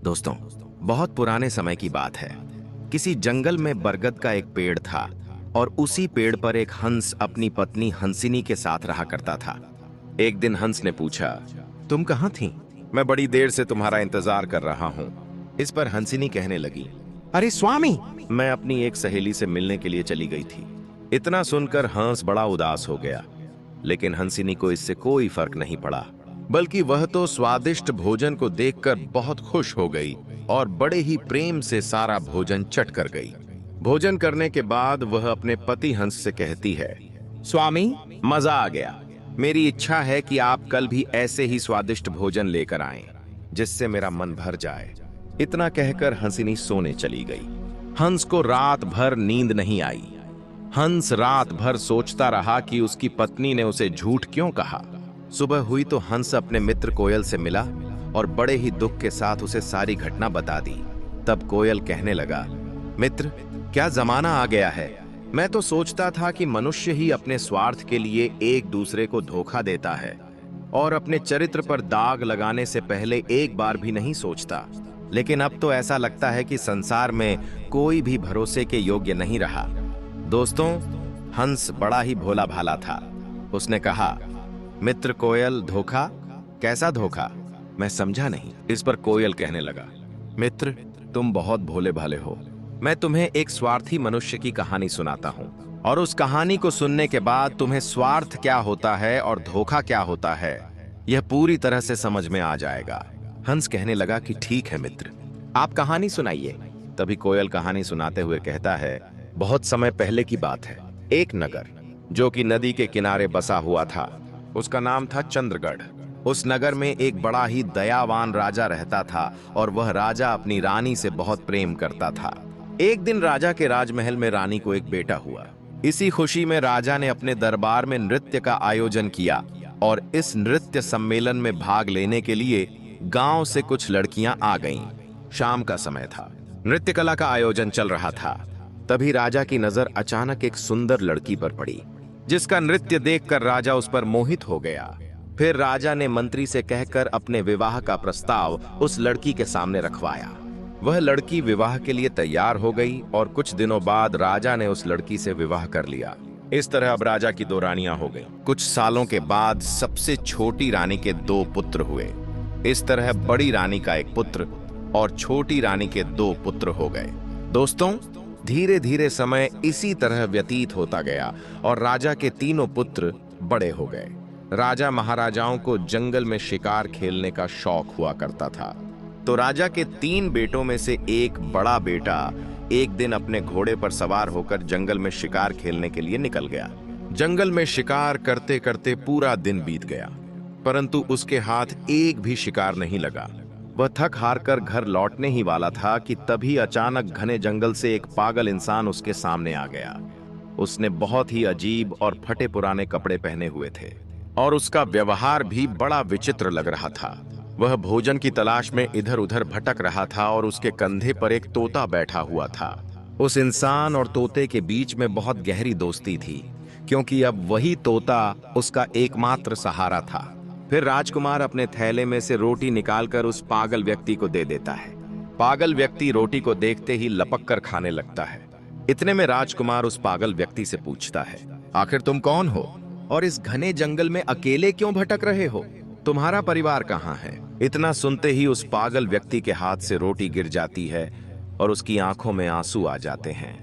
दोस्तों, बहुत पुराने समय की बात है। किसी जंगल में बरगद का एक पेड़ था और उसी पेड़ पर एक हंस अपनी पत्नी हंसिनी के साथ रहा करता था। एक दिन हंस ने पूछा, तुम कहाँ थी? मैं बड़ी देर से तुम्हारा इंतजार कर रहा हूँ। इस पर हंसिनी कहने लगी, अरे स्वामी, मैं अपनी एक सहेली से मिलने के लिए चली गई थी। इतना सुनकर हंस बड़ा उदास हो गया, लेकिन हंसिनी को इससे कोई फर्क नहीं पड़ा, बल्कि वह तो स्वादिष्ट भोजन को देखकर बहुत खुश हो गई और बड़े ही प्रेम से सारा भोजन चट कर गई। भोजन करने के बाद वह अपने पति हंस से कहती है, स्वामी, मजा आ गया। मेरी इच्छा है कि आप कल भी ऐसे ही स्वादिष्ट भोजन लेकर आएं, जिससे मेरा मन भर जाए। इतना कहकर हंसिनी सोने चली गई। हंस को रात भर नींद नहीं आई। हंस रात भर सोचता रहा कि उसकी पत्नी ने उसे झूठ क्यों कहा। सुबह हुई तो हंस अपने मित्र कोयल से मिला और बड़े ही दुख के साथ उसे सारी घटना बता दी। तब कोयल कहने लगा, मित्र, क्या जमाना आ गया है। मैं तो सोचता था कि मनुष्य ही अपने स्वार्थ के लिए एक दूसरे को धोखा देता है और अपने चरित्र पर दाग लगाने से पहले एक बार भी नहीं सोचता, लेकिन अब तो ऐसा लगता है कि संसार में कोई भी भरोसे के योग्य नहीं रहा। दोस्तों, हंस बड़ा ही भोला भाला था। उसने कहा, मित्र कोयल, धोखा? कैसा धोखा? मैं समझा नहीं। इस पर कोयल कहने लगा, मित्र, तुम बहुत भोले भाले हो। मैं तुम्हें एक स्वार्थी मनुष्य की कहानी सुनाता हूँ और उस कहानी को सुनने के बाद तुम्हें स्वार्थ क्या होता है और धोखा क्या होता है, यह पूरी तरह से समझ में आ जाएगा। हंस कहने लगा कि ठीक है मित्र, आप कहानी सुनाइए। तभी कोयल कहानी सुनाते हुए कहता है, बहुत समय पहले की बात है। एक नगर जो कि नदी के किनारे बसा हुआ था, उसका नाम था चंद्रगढ़। उस नगर में एक बड़ा ही दयावान राजा रहता था और वह राजा अपनी रानी से बहुत प्रेम करता था। एक दिन राजा के राजमहल में रानी को एक बेटा हुआ। इसी खुशी में राजा ने अपने दरबार में नृत्य का आयोजन किया और इस नृत्य सम्मेलन में भाग लेने के लिए गांव से कुछ लड़कियां आ गईं। शाम का समय था, नृत्य कला का आयोजन चल रहा था। तभी राजा की नजर अचानक एक सुंदर लड़की पर पड़ी, जिसका नृत्य देखकर राजा उस पर मोहित हो गया। फिर राजा ने मंत्री से कहकर अपने विवाह का प्रस्ताव उस लड़की के सामने रखवाया। वह लड़की विवाह के लिए तैयार हो गई और कुछ दिनों बाद राजा ने उस लड़की से विवाह कर लिया। इस तरह अब राजा की दो रानियां हो गईं। कुछ सालों के बाद सबसे छोटी रानी के दो पुत्र हुए। इस तरह बड़ी रानी का एक पुत्र और छोटी रानी के दो पुत्र हो गए। दोस्तों, धीरे धीरे समय इसी तरह व्यतीत होता गया और राजा के तीनों पुत्र बड़े हो गए। राजा महाराजाओं को जंगल में शिकार खेलने का शौक हुआ करता था, तो राजा के तीन बेटों में से एक बड़ा बेटा एक दिन अपने घोड़े पर सवार होकर जंगल में शिकार खेलने के लिए निकल गया। जंगल में शिकार करते करते पूरा दिन बीत गया, परंतु उसके हाथ एक भी शिकार नहीं लगा। वह थक हार कर घर लौटने ही वाला था कि तभी अचानक घने जंगल से एक पागल इंसान उसके सामने आ गया। उसने बहुत ही अजीब और फटे पुराने कपड़े पहने हुए थे और उसका व्यवहार भी बड़ा विचित्र लग रहा था। वह भोजन की तलाश में इधर उधर भटक रहा था और उसके कंधे पर एक तोता बैठा हुआ था। उस इंसान और तोते के बीच में बहुत गहरी दोस्ती थी, क्योंकि अब वही तोता उसका एकमात्र सहारा था। फिर राजकुमार अपने थैले में से रोटी निकालकर उस पागल व्यक्ति को दे देता है। पागल व्यक्ति रोटी को देखते ही लपक कर खाने लगता है। इतने में राजकुमार उस पागल व्यक्ति से पूछता है, आखिर तुम कौन हो और इस घने जंगल में अकेले क्यों भटक रहे हो? तुम्हारा परिवार कहाँ है? इतना सुनते ही उस पागल व्यक्ति के हाथ से रोटी गिर जाती है और उसकी आंखों में आंसू आ जाते हैं।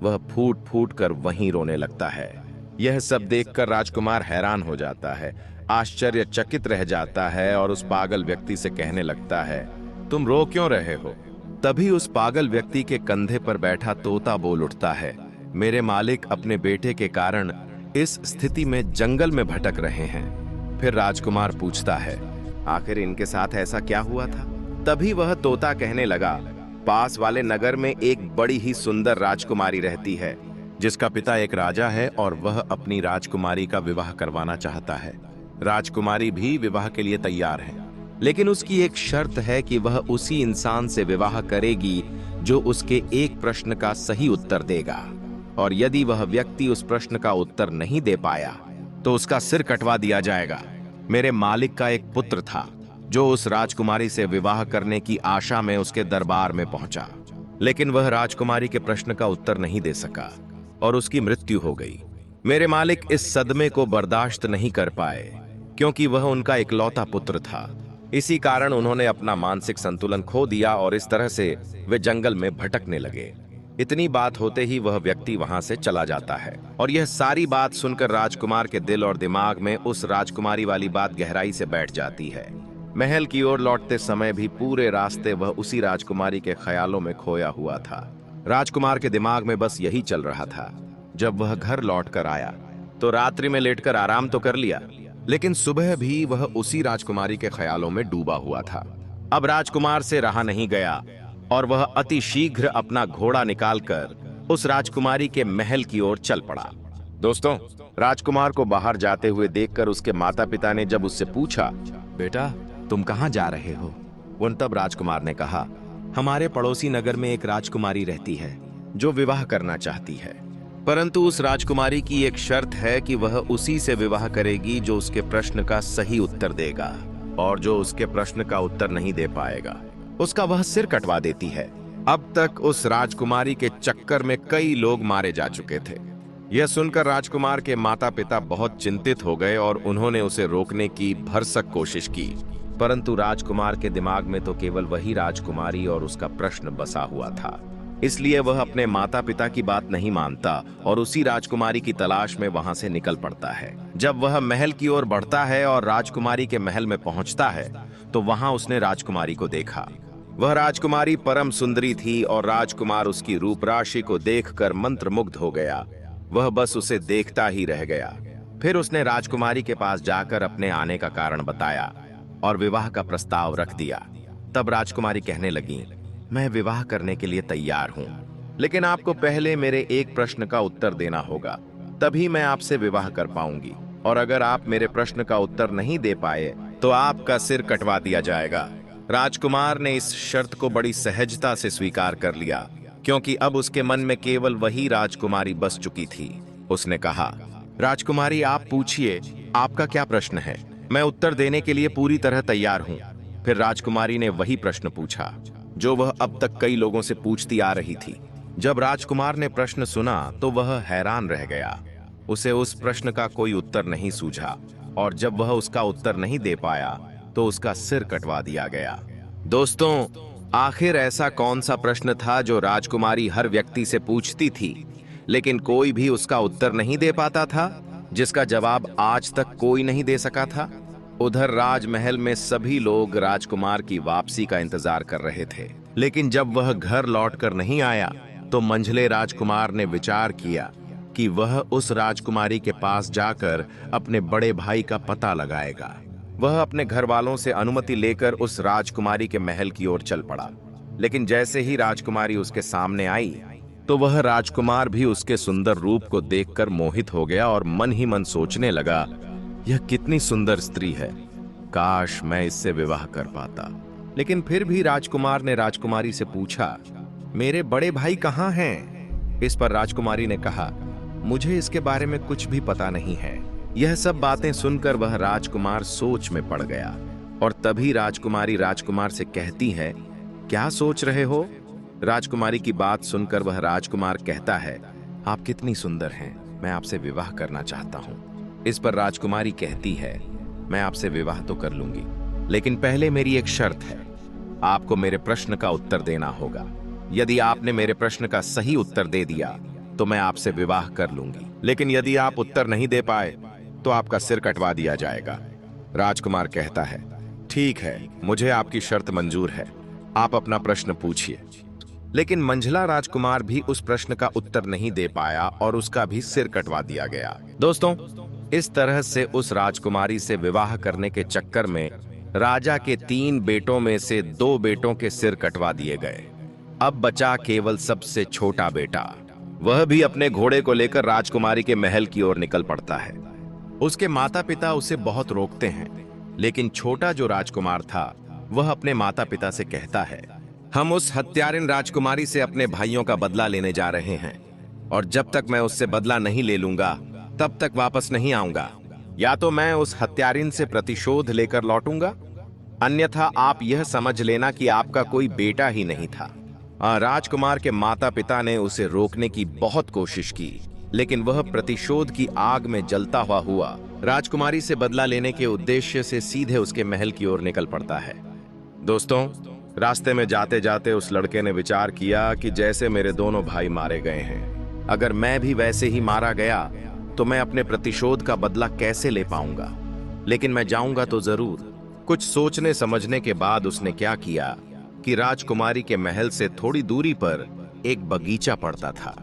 वह फूट फूट कर वहीं रोने लगता है। यह सब देखकर राजकुमार हैरान हो जाता है, आश्चर्यचकित रह जाता है और उस पागल व्यक्ति से कहने लगता है, तुम रो क्यों रहे हो? तभी उस पागल व्यक्ति के कंधे पर बैठा तोता बोल उठता है, मेरे मालिक अपने बेटे के कारण इस स्थिति में जंगल में भटक रहे हैं। फिर राजकुमार पूछता है, आखिर इनके साथ ऐसा क्या हुआ था? तभी वह तोता कहने लगा, पास वाले नगर में एक बड़ी ही सुंदर राजकुमारी रहती है, जिसका पिता एक राजा है और वह अपनी राजकुमारी का विवाह करवाना चाहता है। राजकुमारी भी विवाह के लिए तैयार है, लेकिन उसकी एक शर्त है कि वह उसी इंसान से विवाह करेगी जो उसके एक प्रश्न का सही उत्तर देगा, और यदि वह व्यक्ति उस प्रश्न का उत्तर नहीं दे पाया तो उसका सिर कटवा दिया जाएगा। मेरे मालिक का एक पुत्र था जो उस राजकुमारी से विवाह करने की आशा में उसके दरबार में पहुंचा। लेकिन वह राजकुमारी के प्रश्न का उत्तर नहीं दे सका और उसकी मृत्यु हो गई। मेरे मालिक इस सदमे को बर्दाश्त नहीं कर पाए, क्योंकि वह उनका इकलौता पुत्र था। इसी कारण उन्होंने अपना मानसिक संतुलन खो दिया और इस तरह से वे जंगल में भटकने लगे। इतनी बात होते ही वह व्यक्ति वहां से चला जाता है और यह सारी बात सुनकर राजकुमार के दिल और दिमाग में उस राजकुमारी वाली बात गहराई से बैठ जाती है। महल की ओर लौटते समय भी पूरे रास्ते वह उसी राजकुमारी के ख्यालों में खोया हुआ था। राजकुमार के दिमाग में बस यही चल रहा था। जब वह घर लौट कर आया तो रात्रि में लेटकर आराम तो कर लिया, लेकिन सुबह भी वह उसी राजकुमारी के ख्यालों में डूबा हुआ था। अब राजकुमार से रहा नहीं गया और वह अति शीघ्र अपना घोड़ा निकालकर उस राजकुमारी के महल की ओर चल पड़ा। दोस्तों, राजकुमार को बाहर जाते हुए देखकर उसके माता पिता ने जब उससे पूछा, बेटा तुम कहां जा रहे हो? तब राजकुमार ने कहा, हमारे पड़ोसी नगर में एक राजकुमारी रहती है जो विवाह करना चाहती है, परंतु उस राजकुमारी की एक शर्त है कि वह उसी से विवाह करेगी जो उसके प्रश्न का सही उत्तर देगा, और जो उसके प्रश्न का उत्तर नहीं दे पाएगा उसका वह सिर कटवा देती है। अब तक उस राजकुमारी के चक्कर में कई लोग मारे जा चुके थे। यह सुनकर राजकुमार के माता पिता बहुत चिंतित हो गए और उन्होंने उसे रोकने की भरसक कोशिश की, परंतु राजकुमार के दिमाग में तो केवल वही राजकुमारी और उसका प्रश्न बसा हुआ था। इसलिए वह अपने माता पिता की बात नहीं मानता और उसी राजकुमारी की तलाश में वहां से निकल पड़ता है। जब वह महल की ओर बढ़ता है और राजकुमारी के महल में पहुंचता है तो वहां उसने राजकुमारी को देखा। वह राजकुमारी परम सुंदरी थी और राजकुमार उसकी रूप राशि को देखकर मंत्रमुग्ध हो गया। वह बस उसे देखता ही रह गया। फिर उसने राजकुमारी के पास जाकर अपने आने का कारण बताया और विवाह का प्रस्ताव रख दिया। तब राजकुमारी कहने लगी, मैं विवाह करने के लिए तैयार हूं, लेकिन आपको पहले मेरे एक प्रश्न का उत्तर देना होगा, तभी मैं आपसे विवाह कर पाऊंगी, और अगर आप मेरे प्रश्न का उत्तर नहीं दे पाए तो आपका सिर कटवा दिया जाएगा। राजकुमार ने इस शर्त को बड़ी सहजता से स्वीकार कर लिया, क्योंकि अब उसके मन में केवल वही राजकुमारी बस चुकी थी। उसने कहा, राजकुमारी आप पूछिए, आपका क्या प्रश्न है? मैं उत्तर देने के लिए पूरी तरह तैयार हूं। फिर राजकुमारी ने वही प्रश्न पूछा जो वह अब तक कई लोगों से पूछती आ रही थी। जब राजकुमार ने प्रश्न सुना तो वह हैरान रह गया। उसे उस प्रश्न का कोई उत्तर नहीं सूझा, और जब वह उसका उत्तर नहीं दे पाया तो उसका सिर कटवा दिया गया। दोस्तों, आखिर ऐसा कौन सा प्रश्न था जो राजकुमारी हर व्यक्ति से पूछती थी, लेकिन कोई भी उसका उत्तर नहीं दे पाता था, जिसका जवाब आज तक कोई नहीं दे सका था? उधर राजमहल में सभी लोग राजकुमार की वापसी का इंतजार कर रहे थे, लेकिन जब वह घर लौटकर नहीं आया तो मंझले राजकुमार ने विचार किया कि वह उस राजकुमारी के पास जाकर अपने बड़े भाई का पता लगाएगा। वह अपने घर वालों से अनुमति लेकर उस राजकुमारी के महल की ओर चल पड़ा, लेकिन जैसे ही राजकुमारी उसके सामने आई तो वह राजकुमार भी उसके सुंदर रूप को देखकर मोहित हो गया और मन ही मन सोचने लगा, यह कितनी सुंदर स्त्री है, काश मैं इससे विवाह कर पाता। लेकिन फिर भी राजकुमार ने राजकुमारी से पूछा, मेरे बड़े भाई कहाँ हैं? इस पर राजकुमारी ने कहा, मुझे इसके बारे में कुछ भी पता नहीं है। यह सब बातें सुनकर वह राजकुमार सोच में पड़ गया, और तभी राजकुमारी राजकुमार से कहती है, क्या सोच रहे हो? राजकुमारी की बात सुनकर वह राजकुमार कहता है, आप कितनी सुंदर हैं, मैं आपसे विवाह करना चाहता हूँ। इस पर राजकुमारी कहती है, मैं आपसे विवाह तो कर लूंगी, लेकिन पहले मेरी एक शर्त है, आपको मेरे प्रश्न का उत्तर देना होगा। यदि आपने मेरे प्रश्न का सही उत्तर दे दिया तो मैं आपसे विवाह कर लूंगी, लेकिन यदि आप उत्तर नहीं दे पाए तो आपका सिर कटवा दिया जाएगा। राजकुमार कहता है, ठीक है, मुझे आपकी शर्त मंजूर है, आप अपना प्रश्न पूछिए। लेकिन मंझला राजकुमार भी उस प्रश्न का उत्तर नहीं दे पाया और उसका भी सिर कटवा दिया गया। दोस्तों, इस तरह से उस राजकुमारी से विवाह करने के चक्कर में राजा के 3 बेटों में से 2 बेटों के सिर कटवा दिए गए। अब बचा केवल सबसे छोटा बेटा। वह भी अपने घोड़े को लेकर राजकुमारी के महल की ओर निकल पड़ता है। उसके माता पिता उसे बहुत रोकते हैं, लेकिन छोटा जो राजकुमार था वह अपने माता पिता से कहता है, हम उस हत्यारिन राजकुमारी से अपने भाइयों का बदला लेने जा रहे हैं, और जब तक मैं उससे बदला नहीं ले लूंगा तब तक वापस नहीं आऊंगा। या तो मैं उस हत्यारिन से प्रतिशोध लेकर लौटूंगा, अन्यथा आप यह समझ लेना कि आपका कोई बेटा ही नहीं था। राजकुमार के माता पिता ने उसे रोकने की बहुत कोशिश की, लेकिन वह प्रतिशोध की आग में जलता हुआ राजकुमारी से बदला लेने के उद्देश्य से सीधे उसके महल की ओर निकल पड़ता है। दोस्तों, रास्ते में जाते जाते उस लड़के ने विचार किया कि जैसे मेरे दोनों भाई मारे गए हैं, अगर मैं भी वैसे ही मारा गया तो मैं अपने प्रतिशोध का बदला कैसे ले पाऊंगा, लेकिन मैं जाऊंगा तो जरूर। कुछ सोचने समझने के बाद उसने क्या किया कि राजकुमारी के महल से थोड़ी दूरी पर एक बगीचा पड़ता था।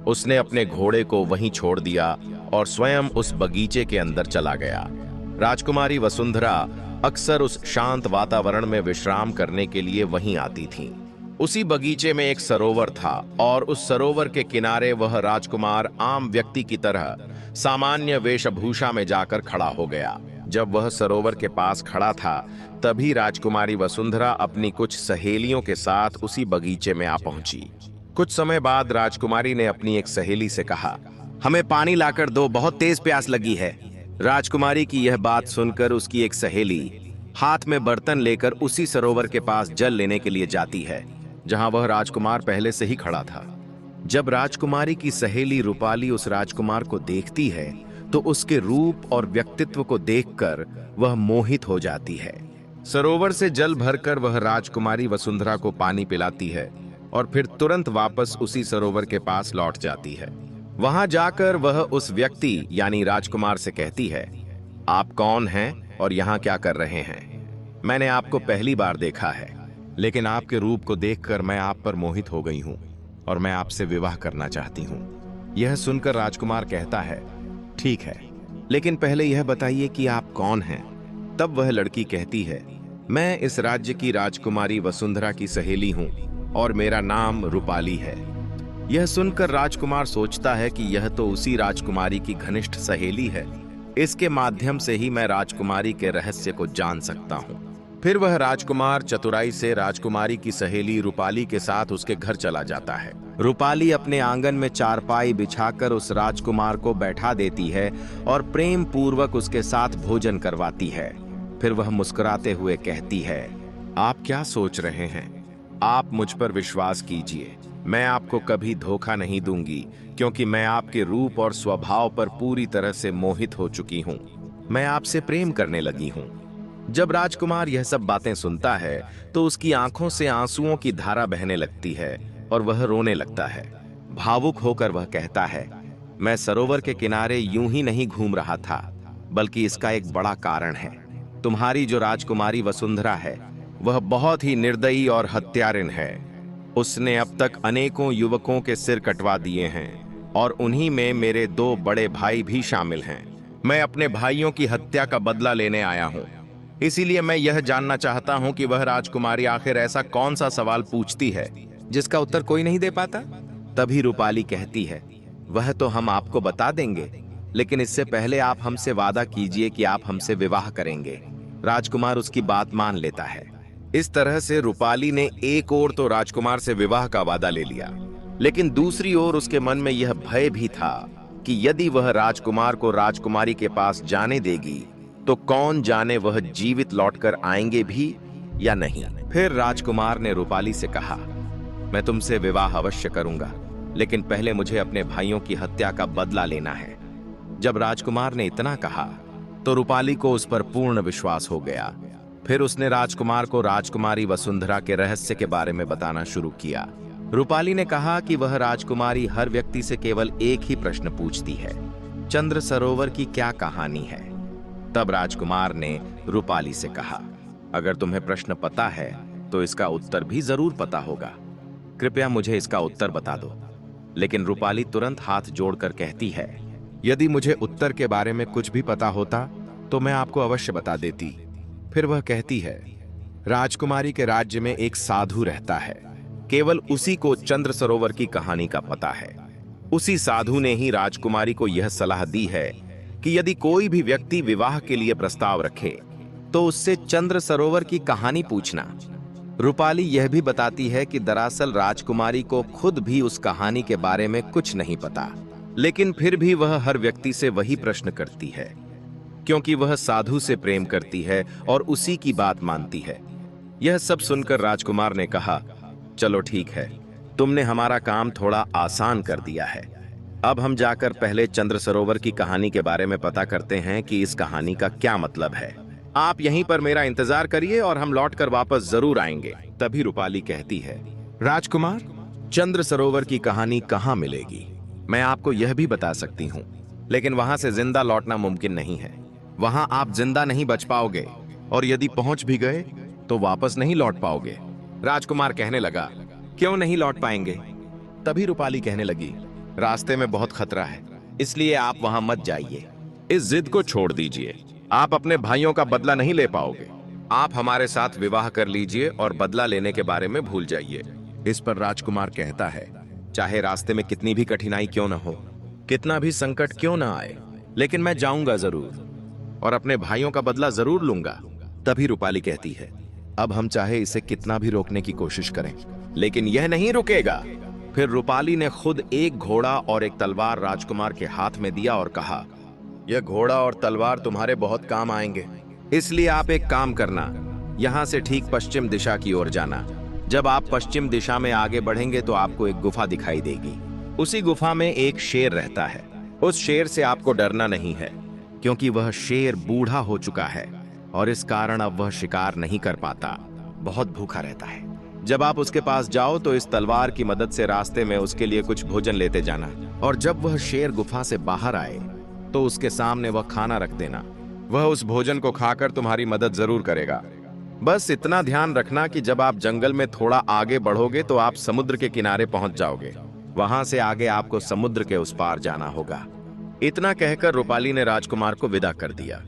उसने अपने घोड़े को वहीं छोड़ दिया और स्वयं उस बगीचे के अंदर चला गया। राजकुमारी वसुंधरा अक्सर उस शांत वातावरण में विश्राम करने के लिए वहीं आती थीं। उसी बगीचे में एक सरोवर था और उस सरोवर के किनारे वह राजकुमार आम व्यक्ति की तरह सामान्य वेशभूषा में जाकर खड़ा हो गया। जब वह सरोवर के पास खड़ा था, तभी राजकुमारी वसुंधरा अपनी कुछ सहेलियों के साथ उसी बगीचे में आ पहुंची। कुछ समय बाद राजकुमारी ने अपनी एक सहेली से कहा, हमें पानी लाकर दो, बहुत तेज प्यास लगी है। राजकुमारी की यह बात सुनकर उसकी एक सहेली हाथ में बर्तन लेकर उसी सरोवर के पास जल लेने के लिए जाती है, जहां वह राजकुमार पहले से ही खड़ा था। जब राजकुमारी की सहेली रूपाली उस राजकुमार को देखती है, तो उसके रूप और व्यक्तित्व को देखकर वह मोहित हो जाती है। सरोवर से जल भरकर वह राजकुमारी वसुंधरा को पानी पिलाती है और फिर तुरंत वापस उसी सरोवर के पास लौट जाती है। वहां जाकर वह उस व्यक्ति यानी राजकुमार से कहती है, आप कौन हैं और यहाँ क्या कर रहे हैं? मैंने आपको पहली बार देखा है, लेकिन आपके रूप को देखकर मैं आप पर मोहित हो गई हूँ और मैं आपसे विवाह करना चाहती हूँ। यह सुनकर राजकुमार कहता है, ठीक है, लेकिन पहले यह बताइए कि आप कौन हैं? तब वह लड़की कहती है, मैं इस राज्य की राजकुमारी वसुंधरा की सहेली हूँ और मेरा नाम रूपाली है। यह सुनकर राजकुमार सोचता है कि यह तो उसी राजकुमारी की घनिष्ठ सहेली है, इसके माध्यम से ही मैं राजकुमारी के रहस्य को जान सकता हूँ। फिर वह राजकुमार चतुराई से राजकुमारी की सहेली रूपाली के साथ उसके घर चला जाता है। रूपाली अपने आंगन में चारपाई बिछाकर उस राजकुमार को बैठा देती है और प्रेम पूर्वक उसके साथ भोजन करवाती है। फिर वह मुस्कुराते हुए कहती है, आप क्या सोच रहे हैं? आप मुझ पर विश्वास कीजिए, मैं आपको कभी धोखा नहीं दूंगी, क्योंकि मैं आपके रूप और स्वभाव पर पूरी तरह से मोहित हो चुकी हूँ। मैं आपसे प्रेम करने लगी हूँ। जब राजकुमार यह सब बातें सुनता है, तो उसकी आंखों से आंसुओं की धारा बहने लगती है और वह रोने लगता है। भावुक होकर वह कहता है, मैं सरोवर के किनारे यूं ही नहीं घूम रहा था, बल्कि इसका एक बड़ा कारण है। तुम्हारी जो राजकुमारी वसुंधरा है, वह बहुत ही निर्दयी और हत्यारिन है। उसने अब तक अनेकों युवकों के सिर कटवा दिए हैं और उन्हीं में मेरे 2 बड़े भाई भी शामिल हैं। मैं अपने भाइयों की हत्या का बदला लेने आया हूँ। इसीलिए मैं यह जानना चाहता हूँ कि वह राजकुमारी आखिर ऐसा कौन सा सवाल पूछती है जिसका उत्तर कोई नहीं दे पाता। तभी रूपाली कहती है, वह तो हम आपको बता देंगे, लेकिन इससे पहले आप हमसे वादा कीजिए कि आप हमसे विवाह करेंगे। राजकुमार उसकी बात मान लेता है। इस तरह से रूपाली ने एक ओर तो राजकुमार से विवाह का वादा ले लिया, लेकिन दूसरी ओर उसके मन में यह भय भी था कि यदि वह राजकुमार को राजकुमारी के पास जाने देगी, तो कौन जाने वह जीवित लौटकर आएंगे भी या नहीं। फिर राजकुमार ने रूपाली से कहा, मैं तुमसे विवाह अवश्य करूंगा, लेकिन पहले मुझे अपने भाइयों की हत्या का बदला लेना है। जब राजकुमार ने इतना कहा, तो रूपाली को उस पर पूर्ण विश्वास हो गया। फिर उसने राजकुमार को राजकुमारी वसुंधरा के रहस्य के बारे में बताना शुरू किया। रूपाली ने कहा कि वह राजकुमारी हर व्यक्ति से केवल एक ही प्रश्न पूछती है, चंद्र सरोवर की क्या कहानी है? तब राजकुमार ने रूपाली से कहा, अगर तुम्हें प्रश्न पता है तो इसका उत्तर भी जरूर पता होगा, कृपया मुझे इसका उत्तर बता दो। लेकिन रूपाली तुरंत हाथ जोड़कर कहती है, यदि मुझे उत्तर के बारे में कुछ भी पता होता तो मैं आपको अवश्य बता देती। फिर वह कहती है, राजकुमारी के राज्य में एक साधु रहता है, केवल उसी को चंद्र सरोवर की कहानी का पता है। उसी साधु ने ही राजकुमारी को यह सलाह दी है कि यदि कोई भी व्यक्ति विवाह के लिए प्रस्ताव रखे तो उससे चंद्र सरोवर की कहानी पूछना। रूपाली यह भी बताती है कि दरअसल राजकुमारी को खुद भी उस कहानी के बारे में कुछ नहीं पता, लेकिन फिर भी वह हर व्यक्ति से वही प्रश्न करती है। क्योंकि वह साधु से प्रेम करती है और उसी की बात मानती है। यह सब सुनकर राजकुमार ने कहा, चलो ठीक है, तुमने हमारा काम थोड़ा आसान कर दिया है। अब हम जाकर पहले चंद्र सरोवर की कहानी के बारे में पता करते हैं कि इस कहानी का क्या मतलब है। आप यहीं पर मेरा इंतजार करिए और हम लौटकर वापस जरूर आएंगे। तभी रूपाली कहती है, राजकुमार, चंद्र सरोवर की कहानी कहाँ मिलेगी? मैं आपको यह भी बता सकती हूँ, लेकिन वहां से जिंदा लौटना मुमकिन नहीं है। वहां आप जिंदा नहीं बच पाओगे, और यदि पहुंच भी गए तो वापस नहीं लौट पाओगे। राजकुमार कहने लगा, क्यों नहीं लौट पाएंगे? तभी रूपाली कहने लगी, रास्ते में बहुत खतरा है, इसलिए आप वहां मत जाइए। इस जिद को छोड़ दीजिए, आप अपने भाइयों का बदला नहीं ले पाओगे। आप हमारे साथ विवाह कर लीजिए और बदला लेने के बारे में भूल जाइए। इस पर राजकुमार कहता है, चाहे रास्ते में कितनी भी कठिनाई क्यों न हो, कितना भी संकट क्यों न आए, लेकिन मैं जाऊंगा जरूर और अपने भाइयों का बदला जरूर लूंगा। तभी रूपाली कहती है, अब हम चाहे इसे कितना भी रोकने की कोशिश करें, लेकिन यह नहीं रुकेगा। फिर रूपाली ने खुद एक घोड़ा और एक तलवार राजकुमार के हाथ में दिया और कहा, यह घोड़ा और तलवार तुम्हारे बहुत काम आएंगे, इसलिए आप एक काम करना, यहाँ से ठीक पश्चिम दिशा की ओर जाना। जब आप पश्चिम दिशा में आगे बढ़ेंगे तो आपको एक गुफा दिखाई देगी। उसी गुफा में एक शेर रहता है। उस शेर से आपको डरना नहीं है, क्योंकि वह शेर बूढ़ा हो चुका है और इस कारण अब वह शिकार नहीं कर पाता, बहुत भूखा रहता है। जब आप उसके पास जाओ तो इस तलवार की मदद से रास्ते में उसके लिए कुछ भोजन लेते जाना, और जब वह शेर गुफा से बाहर आए तो उसके सामने वह खाना रख देना। वह उस भोजन को खाकर तुम्हारी मदद जरूर करेगा। बस इतना ध्यान रखना कि जब आप जंगल में थोड़ा आगे बढ़ोगे तो आप समुद्र के किनारे पहुंच जाओगे। वहां से आगे आपको समुद्र के उस पार जाना होगा। इतना कहकर रूपाली ने राजकुमार को विदा कर दिया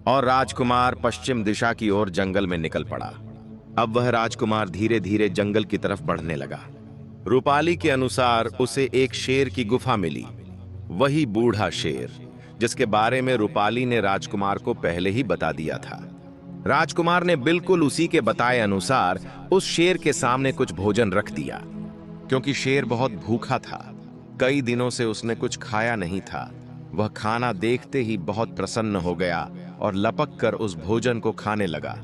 और राजकुमार पश्चिम दिशा की ओर जंगल में निकल पड़ा। अब वह राजकुमार धीरे धीरे जंगल की तरफ बढ़ने लगा। रूपाली के अनुसार उसे एक शेर की गुफा मिली, वही बूढ़ा शेर जिसके बारे में रूपाली ने राजकुमार को पहले ही बता दिया था। राजकुमार ने बिल्कुल उसी के बताए अनुसार उस शेर के सामने कुछ भोजन रख दिया, क्योंकि शेर बहुत भूखा था। कई दिनों से उसने कुछ खाया नहीं था। वह खाना देखते ही बहुत प्रसन्न हो गया और लपक कर उस भोजन को खाने लगा।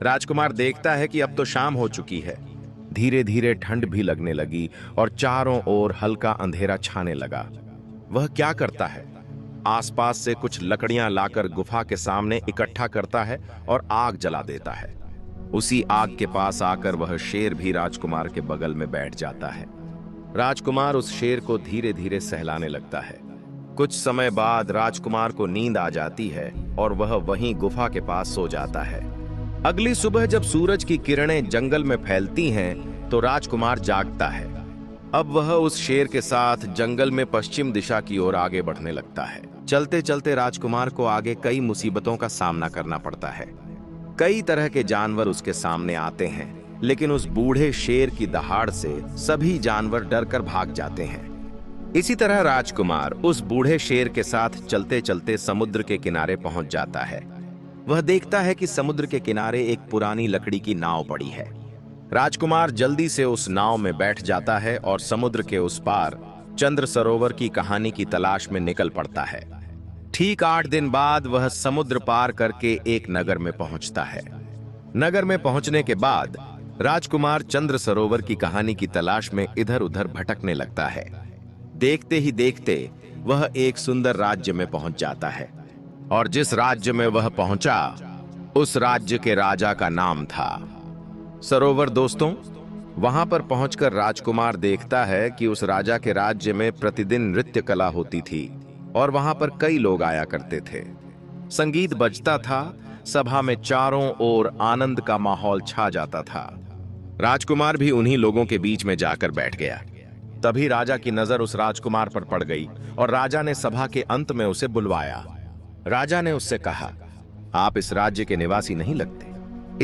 राजकुमार देखता है कि अब तो शाम हो चुकी है। धीरे धीरे ठंड भी लगने लगी और चारों ओर हल्का अंधेरा छाने लगा। वह क्या करता है, आसपास से कुछ लकड़ियां लाकर गुफा के सामने इकट्ठा करता है और आग जला देता है। उसी आग के पास आकर वह शेर भी राजकुमार के बगल में बैठ जाता है। राजकुमार उस शेर को धीरे धीरे सहलाने लगता है। कुछ समय बाद राजकुमार को नींद आ जाती है और वह वहीं गुफा के पास सो जाता है। अगली सुबह जब सूरज की किरणें जंगल में फैलती हैं तो राजकुमार जागता है। अब वह उस शेर के साथ जंगल में पश्चिम दिशा की ओर आगे बढ़ने लगता है। चलते चलते राजकुमार को आगे कई मुसीबतों का सामना करना पड़ता है। कई तरह के जानवर उसके सामने आते हैं, लेकिन उस बूढ़े शेर की दहाड़ से सभी जानवर डरकर भाग जाते हैं। इसी तरह राजकुमार उस बूढ़े शेर के साथ चलते चलते समुद्र के किनारे पहुंच जाता है। वह देखता है कि समुद्र के किनारे एक पुरानी लकड़ी की नाव पड़ी है। राजकुमार जल्दी से उस नाव में बैठ जाता है और समुद्र के उस पार चंद्र सरोवर की कहानी की तलाश में निकल पड़ता है। ठीक 8 दिन बाद वह समुद्र पार करके एक नगर में पहुंचता है। नगर में पहुंचने के बाद राजकुमार चंद्र सरोवर की कहानी की तलाश में इधर उधर भटकने लगता है। देखते ही देखते वह एक सुंदर राज्य में पहुंच जाता है, और जिस राज्य में वह पहुंचा उस राज्य के राजा का नाम था सरोवर। दोस्तों, वहां पर पहुंचकर राजकुमार देखता है कि उस राजा के राज्य में प्रतिदिन नृत्य कला होती थी और वहां पर कई लोग आया करते थे। संगीत बजता था, सभा में चारों ओर आनंद का माहौल छा जाता था। राजकुमार भी उन्हीं लोगों के बीच में जाकर बैठ गया। तभी राजा की नजर उस राजकुमार पर पड़ गई और राजा ने सभा के अंत में उसे बुलवाया। राजा ने उससे कहा, आप इस राज्य के निवासी नहीं लगते।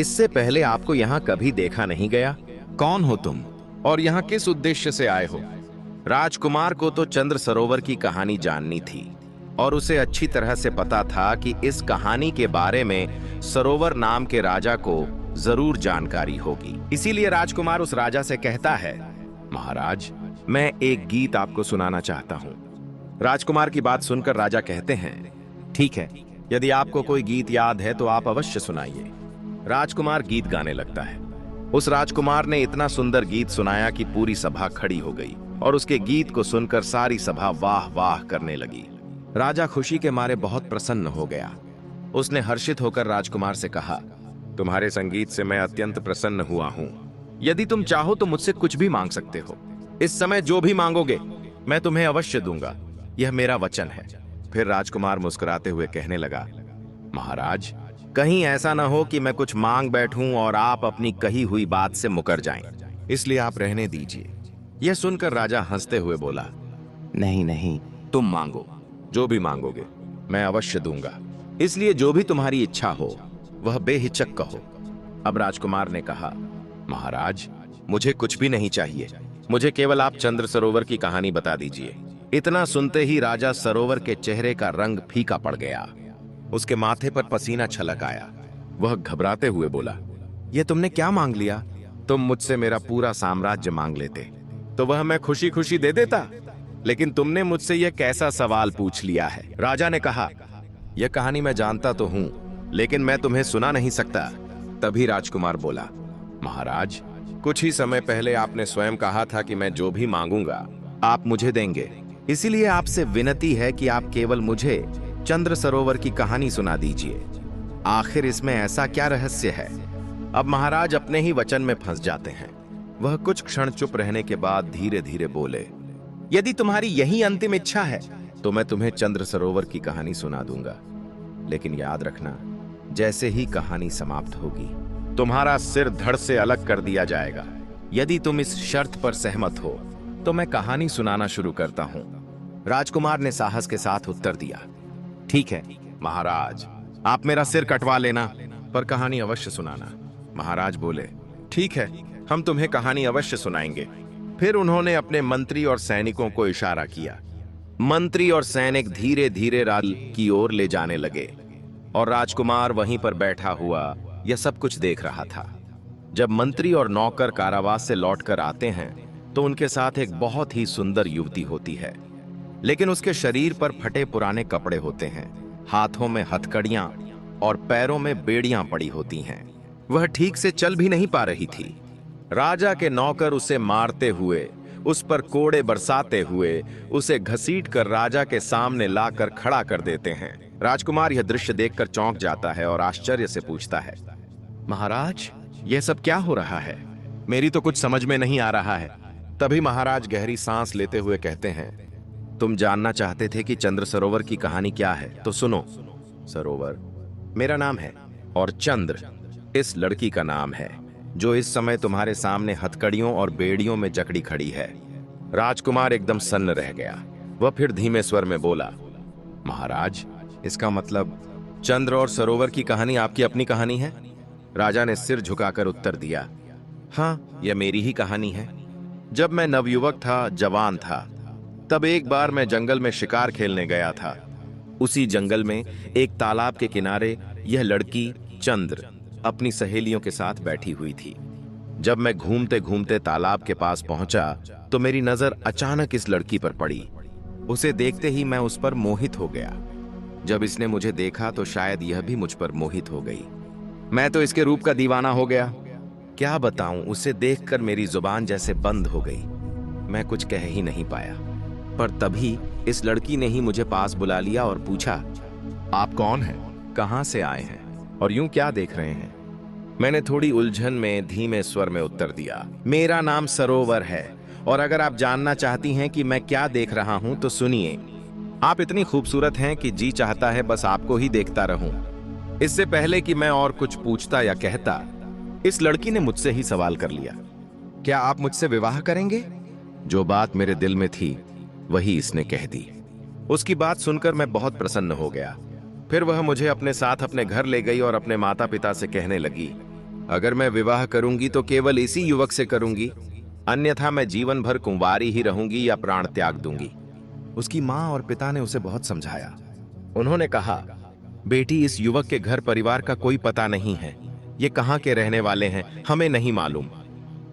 इससे पहले आपको यहाँ कभी देखा नहीं गया। कौन हो तुम और यहाँ किस उद्देश्य से आए हो? राजकुमार को तो चंद्र सरोवर की कहानी जाननी थी और उसे अच्छी तरह से पता था कि इस कहानी के बारे में सरोवर नाम के राजा को जरूर जानकारी होगी। इसीलिए राजकुमार उस राजा से कहता है, महाराज, मैं एक गीत आपको सुनाना चाहता हूँ। राजकुमार की बात सुनकर राजा कहते हैं, ठीक है, यदि आपको कोई गीत याद है तो आप अवश्य सुनाइए। राजकुमार गीत गाने लगता है। उस राजकुमार ने इतना सुंदर गीत सुनाया कि पूरी सभा खड़ी हो गई और उसके गीत को सुनकर सारी सभा वाह वाह करने लगी। राजा खुशी के मारे बहुत प्रसन्न हो गया। उसने हर्षित होकर राजकुमार से कहा, तुम्हारे संगीत से मैं अत्यंत प्रसन्न हुआ हूं। यदि तुम चाहो तो मुझसे कुछ भी मांग सकते हो। इस समय जो भी मांगोगे मैं तुम्हें अवश्य दूंगा, यह मेरा वचन है। फिर राजकुमार मुस्कुराते हुए कहने लगा, महाराज, कहीं ऐसा ना हो कि मैं कुछ मांग बैठूं और आप अपनी कही हुई बात से मुकर जाएं, इसलिए आप रहने दीजिए। यह सुनकर राजा हंसते हुए बोला, नहीं नहीं, तुम मांगो, जो भी मांगोगे मैं अवश्य दूंगा, इसलिए जो भी तुम्हारी इच्छा हो वह बेहिचक कहो। अब राजकुमार ने कहा, महाराज, मुझे कुछ भी नहीं चाहिए, मुझे केवल आप चंद्र सरोवर की कहानी बता दीजिए। इतना सुनते ही राजा सरोवर के चेहरे का रंग फीका पड़ गया। उसके माथे पर पसीना छलक आया। वह घबराते हुए बोला, यह तुमने क्या मांग लिया? तुम मुझसे मेरा पूरा साम्राज्य मांग लेते तो वह मैं खुशी खुशी दे देता, लेकिन तुमने मुझसे यह कैसा सवाल पूछ लिया है। राजा ने कहा, यह कहानी मैं जानता तो हूं, लेकिन मैं तुम्हें सुना नहीं सकता। तभी राजकुमार बोला, महाराज, कुछ ही समय पहले आपने स्वयं कहा था कि मैं जो भी मांगूंगा आप मुझे देंगे, इसीलिए आपसे विनती है कि आप केवल मुझे चंद्र सरोवर की कहानी सुना दीजिए। आखिर इसमें ऐसा क्या रहस्य है? अब महाराज अपने ही वचन में फंस जाते हैं। वह कुछ क्षण चुप रहने के बाद धीरे धीरे बोले, यदि तुम्हारी यही अंतिम इच्छा है तो मैं तुम्हें चंद्र सरोवर की कहानी सुना दूंगा, लेकिन याद रखना, जैसे ही कहानी समाप्त होगी तुम्हारा सिर धड़ से अलग कर दिया जाएगा। यदि तुम इस शर्त पर सहमत हो तो मैं कहानी सुनाना शुरू करता हूं। राजकुमार ने साहस के साथ उत्तर दिया, ठीक है महाराज, आप मेरा सिर कटवा लेना पर कहानी अवश्य सुनाना। महाराज बोले, ठीक है, हम तुम्हें कहानी अवश्य सुनाएंगे। फिर उन्होंने अपने मंत्री और सैनिकों को इशारा किया। मंत्री और सैनिक धीरे धीरे राज की ओर ले जाने लगे और राजकुमार वहीं पर बैठा हुआ यह सब कुछ देख रहा था। जब मंत्री और नौकर कारावास से लौटकर आते हैं तो उनके साथ एक बहुत ही सुंदर युवती होती है, लेकिन उसके शरीर पर फटे पुराने कपड़े होते हैं, हाथों में हथकड़ियां और पैरों में बेड़ियां पड़ी होती हैं। वह ठीक से चल भी नहीं पा रही थी। राजा के नौकर उसे मारते हुए, उस पर कोड़े बरसाते हुए उसे घसीट कर राजा के सामने लाकर खड़ा कर देते हैं। राजकुमार यह दृश्य देखकर चौंक जाता है और आश्चर्य से पूछता है, महाराज, यह सब क्या हो रहा है? मेरी तो कुछ समझ में नहीं आ रहा है। तभी महाराज गहरी सांस लेते हुए कहते हैं, तुम जानना चाहते थे कि चंद्र सरोवर की कहानी क्या है, तो सुनो। सरोवर मेरा नाम है और चंद्र इस लड़की का नाम है जो इस समय तुम्हारे सामने हथकड़ियों और बेड़ियों में जकड़ी खड़ी है। राजकुमार एकदम सन्न रह गया। वह फिर धीमे स्वर में बोला, महाराज, इसका मतलब चंद्र और सरोवर की कहानी आपकी अपनी कहानी है? राजा ने सिर झुकाकर उत्तर दिया, हाँ, यह मेरी ही कहानी है। जब मैं नवयुवक था, जवान था, तब एक बार मैं जंगल में शिकार खेलने गया था। उसी जंगल में एक तालाब के किनारे यह लड़की चंद्र अपनी सहेलियों के साथ बैठी हुई थी। जब मैं घूमते घूमते तालाब के पास पहुंचा तो मेरी नजर अचानक इस लड़की पर पड़ी। उसे देखते ही मैं उस पर मोहित हो गया। जब इसने मुझे देखा तो शायद यह भी मुझ पर मोहित हो गई। मैं तो इसके रूप का दीवाना हो गया। क्या बताऊं, उसे देखकर मेरी जुबान जैसे बंद हो गई। मैं कुछ कह ही नहीं पाया। पर तभी इस लड़की ने ही मुझे पास बुला लिया और पूछा, आप कौन हैं? कहां से आए हैं और यूं क्या देख रहे हैं? मैंने थोड़ी उलझन में धीमे स्वर में उत्तर दिया, मेरा नाम सरोवर है और अगर आप जानना चाहती हैं कि मैं क्या देख रहा हूं तो सुनिए। आप इतनी खूबसूरत हैं कि जी चाहता है बस आपको ही देखता रहूं। इससे पहले कि मैं और कुछ पूछता या कहता, इस लड़की ने मुझसे ही सवाल कर लिया, क्या आप मुझसे विवाह करेंगे? जो बात मेरे दिल में थी वही इसने कह दी। उसकी बात सुनकर मैं बहुत प्रसन्न हो गया। फिर वह मुझे अपने साथ अपने घर ले गई और अपने माता पिता से कहने लगी, अगर मैं विवाह करूंगी तो केवल इसी युवक से करूंगी, अन्यथा मैं जीवन भर कुंवारी ही रहूंगी या प्राण त्याग दूंगी। उसकी माँ और पिता ने उसे बहुत समझाया। उन्होंने कहा, बेटी, इस युवक के घर परिवार का कोई पता नहीं है, ये कहाँ के रहने वाले हैं हमें नहीं मालूम।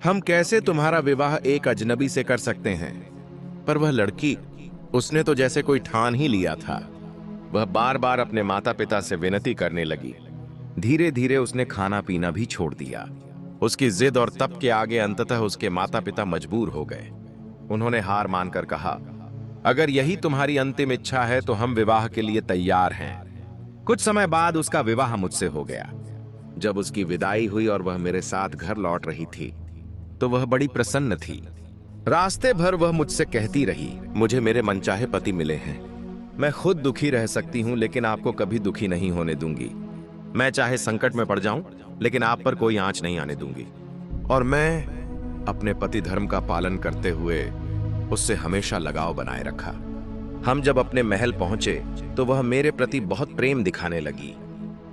हम कैसे तुम्हारा विवाह एक अजनबी से कर सकते हैं? पर वह लड़की, उसने तो जैसे कोई ठान ही लिया था। वह बार बार अपने माता पिता से विनती करने लगी। धीरे धीरे उसने खाना पीना भी छोड़ दिया। उसकी जिद और तप के आगे अंततः उसके माता पिता मजबूर हो गए। उन्होंने हार मानकर कहा, अगर यही तुम्हारी अंतिम इच्छा है तो हम विवाह के लिए तैयार हैं। कुछ समय बाद उसका विवाह मुझसे हो गया। जब उसकी विदाई हुई और वह मेरे साथ घर लौट रही थी तो वह बड़ी प्रसन्न थी। रास्ते भर वह मुझसे कहती रही, मुझे मेरे मनचाहे पति मिले हैं। मैं खुद दुखी रह सकती हूं लेकिन आपको कभी दुखी नहीं होने दूंगी। मैं चाहे संकट में पड़ जाऊं लेकिन आप पर कोई आंच नहीं आने दूंगी। और मैं अपने पति धर्म का पालन करते हुए उससे हमेशा लगाव बनाए रखा। हम जब अपने महल पहुंचे तो वह मेरे प्रति बहुत प्रेम दिखाने लगी।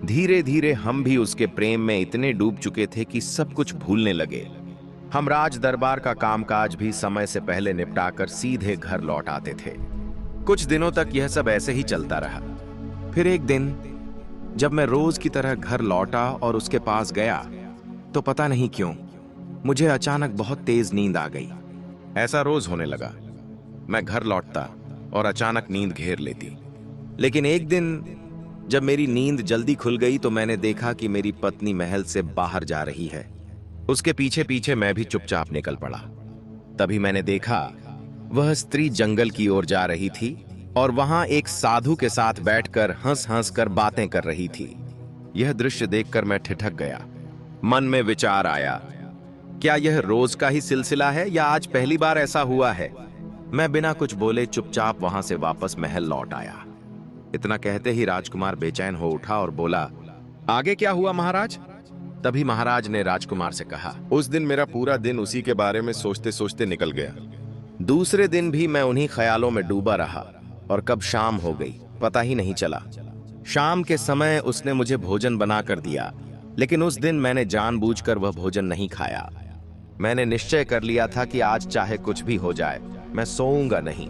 धीरे धीरे हम भी उसके प्रेम में इतने डूब चुके थे कि सब कुछ भूलने लगे। हम राज दरबार का कामकाज भी समय से पहले निपटाकर सीधे घर लौट आते थे। कुछ दिनों तक यह सब ऐसे ही चलता रहा। फिर एक दिन जब मैं रोज की तरह घर लौटा और उसके पास गया तो पता नहीं क्यों मुझे अचानक बहुत तेज नींद आ गई। ऐसा रोज होने लगा। मैं घर लौटता और अचानक नींद घेर लेती। लेकिन एक दिन जब मेरी नींद जल्दी खुल गई तो मैंने देखा कि मेरी पत्नी महल से बाहर जा रही है। उसके पीछे पीछे मैं भी चुपचाप निकल पड़ा। तभी मैंने देखा वह स्त्री जंगल की ओर जा रही थी और वहां एक साधु के साथ बैठकर हंस हंस कर बातें कर रही थी। यह दृश्य देखकर मैं ठिठक गया। मन में विचार आया, क्या यह रोज का ही सिलसिला है या आज पहली बार ऐसा हुआ है? मैं बिना कुछ बोले चुपचाप वहां से वापस महल लौट आया। इतना कहते ही राजकुमार बेचैन हो उठा और बोला, आगे क्या हुआ महाराज? तभी महाराज ने राजकुमार से कहा, उस दिन मेरा पूरा दिन उसी के बारे में सोचते सोचते निकल गया। दूसरे दिन भी मैं उन्हीं ख्यालों में डूबा रहा और कब शाम हो गई पता ही नहीं चला। शाम के समय उसने मुझे भोजन बना कर दिया, लेकिन उस दिन मैंने जानबूझकर वह भोजन नहीं खाया। मैंने निश्चय कर लिया था कि आज चाहे कुछ भी हो जाए मैं सोऊंगा नहीं।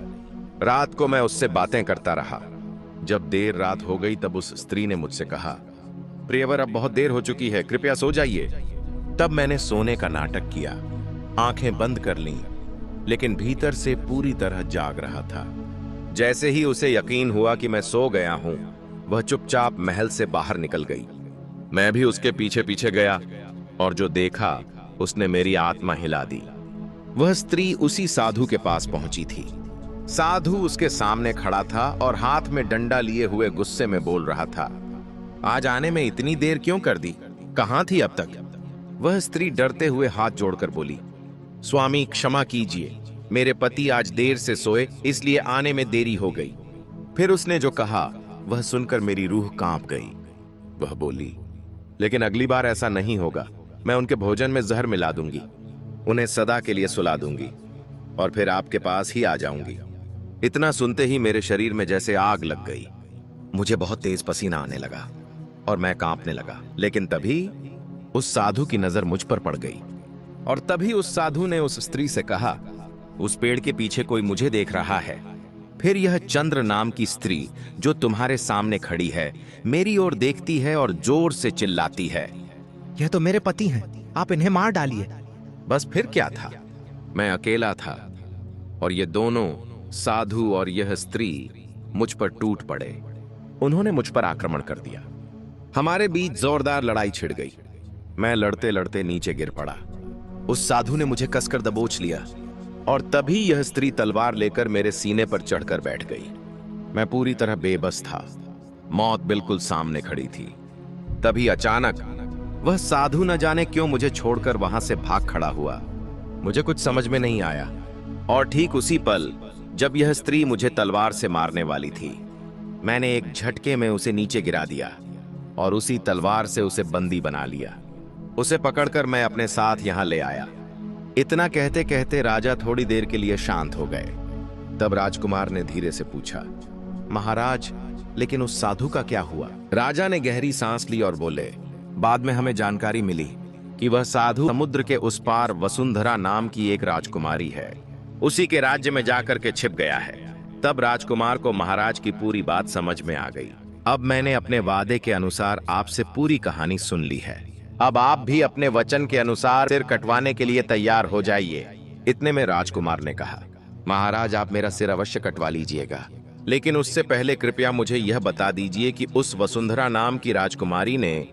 रात को मैं उससे बातें करता रहा। जब देर रात हो गई तब उस स्त्री ने मुझसे कहा, प्रियवर अब बहुत देर हो चुकी है, कृपया सो जाइए। तब मैंने सोने का नाटक किया, आंखें बंद कर लीं, लेकिन भीतर से पूरी तरह जाग रहा था। जैसे ही उसे यकीन हुआ कि मैं सो गया हूं, वह चुपचाप महल से बाहर निकल गई। मैं भी उसके पीछे पीछे गया और जो देखा उसने मेरी आत्मा हिला दी। वह स्त्री उसी साधु के पास पहुंची थी। साधु उसके सामने खड़ा था और हाथ में डंडा लिए हुए गुस्से में बोल रहा था, आज आने में इतनी देर क्यों कर दी? कहां थी अब तक? वह स्त्री डरते हुए हाथ जोड़कर बोली, स्वामी क्षमा कीजिए, मेरे पति आज देर से सोए इसलिए आने में देरी हो गई। फिर उसने जो कहा वह सुनकर मेरी रूह कांप गई। वह बोली, लेकिन अगली बार ऐसा नहीं होगा। मैं उनके भोजन में जहर मिला दूंगी, उन्हें सदा के लिए सुला दूंगी और फिर आपके पास ही आ जाऊंगी। इतना सुनते ही मेरे शरीर में जैसे आग लग गई। मुझे बहुत तेज पसीना आने लगा और मैं कांपने लगा। लेकिन तभी उस साधु की नजर मुझ पर पड़ गई और तभी उस साधु ने उस स्त्री से कहा, उस पेड़ के पीछे कोई मुझे देख रहा है। फिर यह चंद्र नाम की स्त्री जो तुम्हारे सामने खड़ी है मेरी ओर देखती है और जोर से चिल्लाती है, यह तो मेरे पति हैं, आप इन्हें मार डालिए। बस फिर क्या था, मैं अकेला था और ये दोनों साधु और यह स्त्री मुझ पर टूट पड़े। उन्होंने मुझ पर आक्रमण कर दिया। हमारे बीच जोरदार लड़ाई छिड़ गई। मैं लड़ते लड़ते नीचे गिर पड़ा। उस साधु ने मुझे कसकर दबोच लिया और तभी यह स्त्री तलवार लेकर मेरे सीने पर चढ़कर बैठ गई। मैं पूरी तरह बेबस था, मौत बिल्कुल सामने खड़ी थी। तभी अचानक वह साधु न जाने क्यों मुझे छोड़कर वहां से भाग खड़ा हुआ। मुझे कुछ समझ में नहीं आया और ठीक उसी पल जब यह स्त्री मुझे तलवार से मारने वाली थी, मैंने एक झटके में उसे नीचे गिरा दिया और उसी तलवार से उसे बंदी बना लिया। उसे पकड़कर मैं अपने साथ यहां ले आया। इतना कहते कहते राजा थोड़ी देर के लिए शांत हो गए। तब राजकुमार ने धीरे से पूछा, महाराज, लेकिन उस साधु का क्या हुआ? राजा ने गहरी सांस ली और बोले, बाद में हमें जानकारी मिली कि वह साधु समुद्र के उस पार वसुंधरा नाम की एक राजकुमारी है, उसी के राज्य में जाकर के छिप गया है। तब राजकुमार को महाराज की पूरी बात समझ में आ गई। अब मैंने अपने वादे के अनुसार आपसे पूरी कहानी सुन ली है। अब आप भी अपने वचन के अनुसार सिर कटवाने के लिए तैयार हो जाइए। इतने में राजकुमार ने कहा, महाराज आप मेरा सिर अवश्य कटवा लीजिएगा, लेकिन उससे पहले कृपया मुझे यह बता दीजिए कि उस वसुंधरा नाम की राजकुमारी ने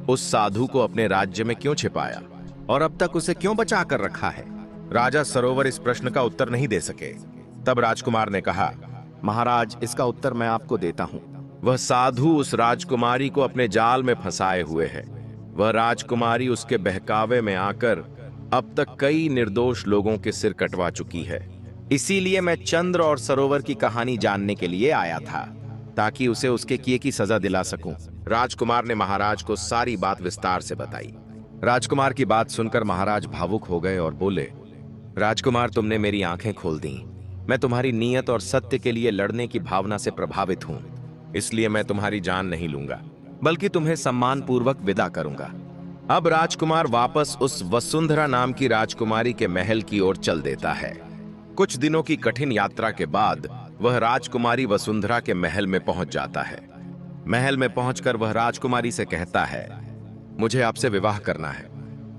उस साधु को अपने राज्य में क्यों छिपाया और अब तक उसे क्यों बचा कर रखा है। राजा सरोवर इस प्रश्न का उत्तर नहीं दे सके। तब राजकुमार ने कहा, महाराज, इसका उत्तर मैं आपको देता हूँ। वह साधु उस राजकुमारी को अपने जाल में फंसाए हुए है। वह राजकुमारी उसके बहकावे में आकर अब तक कई निर्दोष लोगों के सिर कटवा चुकी है। इसीलिए मैं चंद्र और सरोवर की कहानी जानने के लिए आया था, ताकि उसे उसके किए की सजा दिला सकूं। राजकुमार ने महाराज को सारी बात विस्तार से बताई। राजकुमार की बात सुनकर महाराज भावुक हो गए और बोले, राजकुमार, तुमने मेरी आंखें खोल दी। मैं तुम्हारी नीयत और सत्य के लिए लड़ने की भावना से प्रभावित हूं, इसलिए मैं तुम्हारी जान नहीं लूंगा, बल्कि तुम्हें सम्मान पूर्वक विदा करूंगा। अब राजकुमार वापस उस वसुंधरा नाम की राजकुमारी के महल की ओर चल देता है। कुछ दिनों की कठिन यात्रा के बाद वह राजकुमारी वसुंधरा के महल में पहुंच जाता है। महल में पहुंचकर वह राजकुमारी से कहता है, मुझे आपसे विवाह करना है।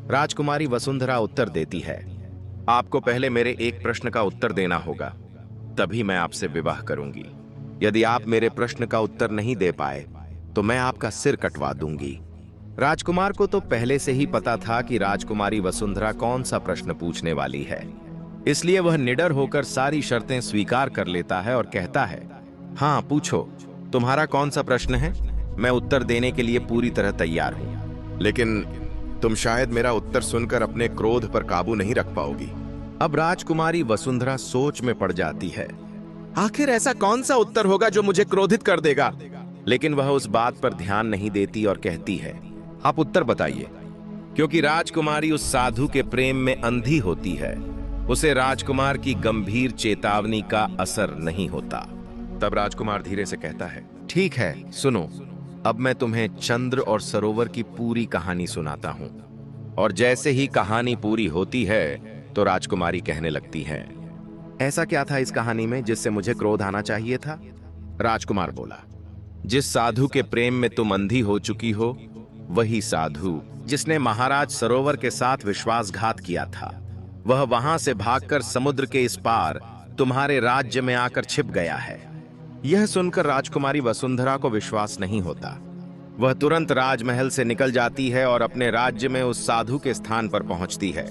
राजकुमारी वसुंधरा उत्तर देती है, आपको पहले मेरे एक प्रश्न का उत्तर देना होगा, तभी मैं आपसे विवाह करूंगी। यदि आप मेरे प्रश्न का उत्तर नहीं दे पाए तो मैं आपका सिर कटवा दूंगी। राजकुमार को तो पहले से ही पता था कि राजकुमारी वसुंधरा कौन सा प्रश्न पूछने वाली है, इसलिए वह निडर होकर सारी शर्तें स्वीकार कर लेता है और कहता है, हाँ पूछो, तुम्हारा कौन सा प्रश्न है? मैं उत्तर देने के लिए पूरी तरह तैयार हूं, लेकिन तुम शायद मेरा उत्तर सुनकर अपने क्रोध पर काबू नहीं रख पाओगी। अब राजकुमारी वसुंधरा सोच में पड़ जाती है, आखिर ऐसा कौन सा उत्तर होगा जो मुझे क्रोधित कर देगा? लेकिन वह उस बात पर ध्यान नहीं देती और कहती है, आप उत्तर बताइए। क्योंकि राजकुमारी उस साधु के प्रेम में अंधी होती है, उसे राजकुमार की गंभीर चेतावनी का असर नहीं होता। तब राजकुमार धीरे से कहता है, ठीक है, सुनो, अब मैं तुम्हें चंद्र और सरोवर की पूरी कहानी सुनाता हूं। और जैसे ही कहानी पूरी होती है तो राजकुमारी कहने लगती है, ऐसा क्या था इस कहानी में जिससे मुझे क्रोध आना चाहिए था? राजकुमार बोला, जिस साधु के प्रेम में तुम अंधी हो चुकी हो, वही साधु जिसने महाराज सरोवर के साथ विश्वासघात किया था, वह वहां से भागकर समुद्र के इस पार तुम्हारे राज्य में आकर छिप गया है। यह सुनकर राजकुमारी वसुंधरा को विश्वास नहीं होता। वह तुरंत राजमहल से निकल जाती है और अपने राज्य में उस साधु के स्थान पर पहुंचती है।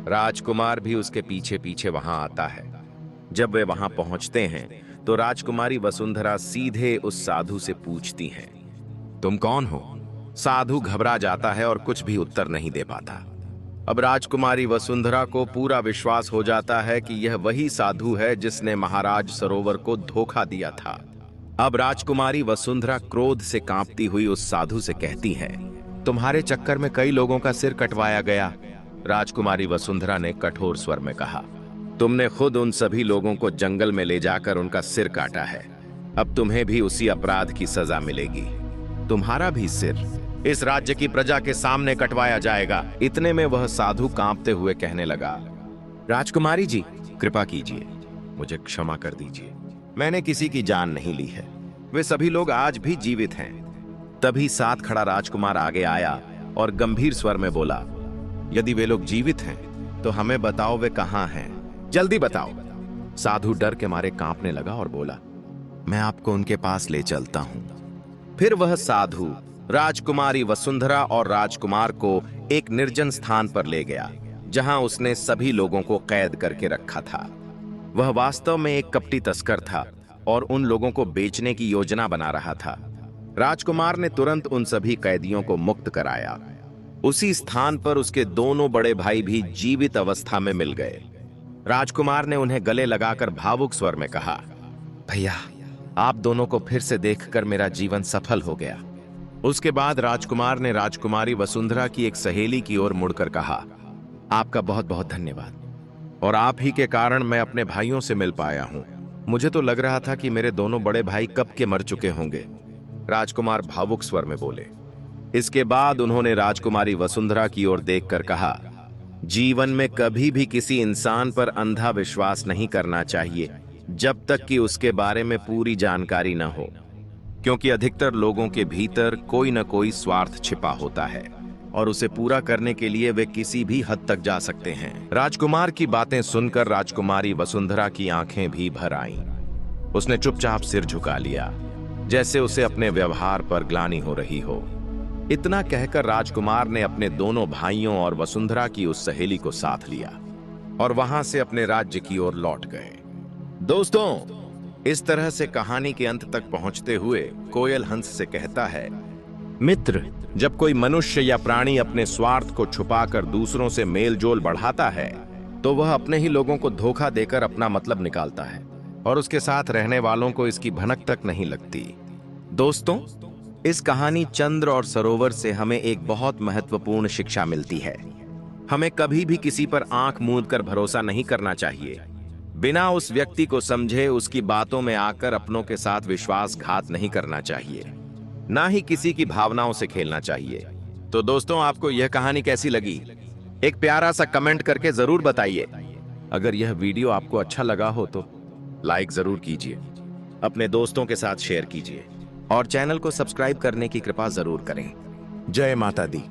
राजकुमार भी उसके पीछे पीछे वहां आता है। जब वे वहां पहुंचते हैं तो राजकुमारी वसुंधरा सीधे उस साधु से पूछती है, तुम कौन हो? साधु घबरा जाता है और कुछ भी उत्तर नहीं दे पाता। अब राजकुमारी वसुंधरा को पूरा विश्वास हो जाता है कि यह वही साधु है जिसने महाराज सरोवर को धोखा दिया था। अब राजकुमारी वसुंधरा क्रोध से कांपती हुई उस साधु से कहती है, तुम्हारे चक्कर में कई लोगों का सिर कटवाया गया। राजकुमारी वसुंधरा ने कठोर स्वर में कहा, तुमने खुद उन सभी लोगों को जंगल में ले जाकर उनका सिर काटा है। अब तुम्हें भी उसी अपराध की सजा मिलेगी। तुम्हारा भी सिर इस राज्य की प्रजा के सामने कटवाया जाएगा। इतने में वह साधु कांपते हुए कहने लगा, राजकुमारी जी, कृपा कीजिए, मुझे क्षमा कर दीजिए। मैंने किसी की जान नहीं ली है। वे सभी लोग आज भी जीवित हैं। तभी साथ खड़ा राजकुमार आगे आया और गंभीर स्वर में बोला, यदि वे लोग जीवित हैं तो हमें बताओ वे कहां हैं, जल्दी बताओ। साधु डर के मारे कांपने लगा और बोला, मैं आपको उनके पास ले चलता हूं। फिर वह साधु राजकुमारी वसुंधरा और राजकुमार को एक निर्जन स्थान पर ले गया, जहां उसने सभी लोगों को कैद करके रखा था। वह वास्तव में एक कपटी तस्कर था और उन लोगों को बेचने की योजना बना रहा था। राजकुमार ने तुरंत उन सभी कैदियों को मुक्त कराया। उसी स्थान पर उसके दोनों बड़े भाई भी जीवित अवस्था में मिल गए। राजकुमार ने उन्हें गले लगाकर भावुक स्वर में कहा, भैया, आप दोनों को फिर से देखकर मेरा जीवन सफल हो गया। उसके बाद राजकुमार ने राजकुमारी वसुंधरा की एक सहेली की ओर मुड़कर कहा, आपका बहुत बहुत धन्यवाद, और आप ही के कारण मैं अपने भाइयों से मिल पाया हूं। मुझे तो लग रहा था कि मेरे दोनों बड़े भाई कब के मर चुके होंगे। राजकुमार भावुक स्वर में बोले। इसके बाद उन्होंने राजकुमारी वसुंधरा की ओर देखकर कहा, जीवन में कभी भी किसी इंसान पर अंधा विश्वास नहीं करना चाहिए जब तक कि उसके बारे में पूरी जानकारी न हो, क्योंकि अधिकतर लोगों के भीतर कोई न कोई स्वार्थ छिपा होता है और उसे पूरा करने के लिए वे किसी भी हद तक जा सकते हैं। राजकुमार की बातें सुनकर राजकुमारी वसुंधरा की आंखें भी भर आईं। उसने चुपचाप सिर झुका लिया, जैसे उसे अपने व्यवहार पर ग्लानि हो रही हो। इतना कहकर राजकुमार ने अपने दोनों भाइयों और वसुंधरा की उस सहेली को साथ लिया और वहां से अपने राज्य की ओर लौट गए। दोस्तों, इस तरह से कहानी के अंत तक पहुंचते हुए कोयल हंस से कहता है, मित्र, जब कोई मनुष्य या प्राणी अपने स्वार्थ को छुपाकर दूसरों से मेलजोल बढ़ाता है तो वह अपने ही लोगों को धोखा देकर अपना मतलब निकालता है और उसके साथ रहने वालों को इसकी भनक तक नहीं लगती। दोस्तों, इस कहानी चंद्र और सरोवर से हमें एक बहुत महत्वपूर्ण शिक्षा मिलती है। हमें कभी भी किसी पर आंख मूंद कर भरोसा नहीं करना चाहिए। बिना उस व्यक्ति को समझे उसकी बातों में आकर अपनों के साथ विश्वासघात नहीं करना चाहिए, ना ही किसी की भावनाओं से खेलना चाहिए। तो दोस्तों, आपको यह कहानी कैसी लगी? एक प्यारा सा कमेंट करके जरूर बताइए। अगर यह वीडियो आपको अच्छा लगा हो तो लाइक जरूर कीजिए, अपने दोस्तों के साथ शेयर कीजिए और चैनल को सब्सक्राइब करने की कृपा जरूर करें। जय माता दी।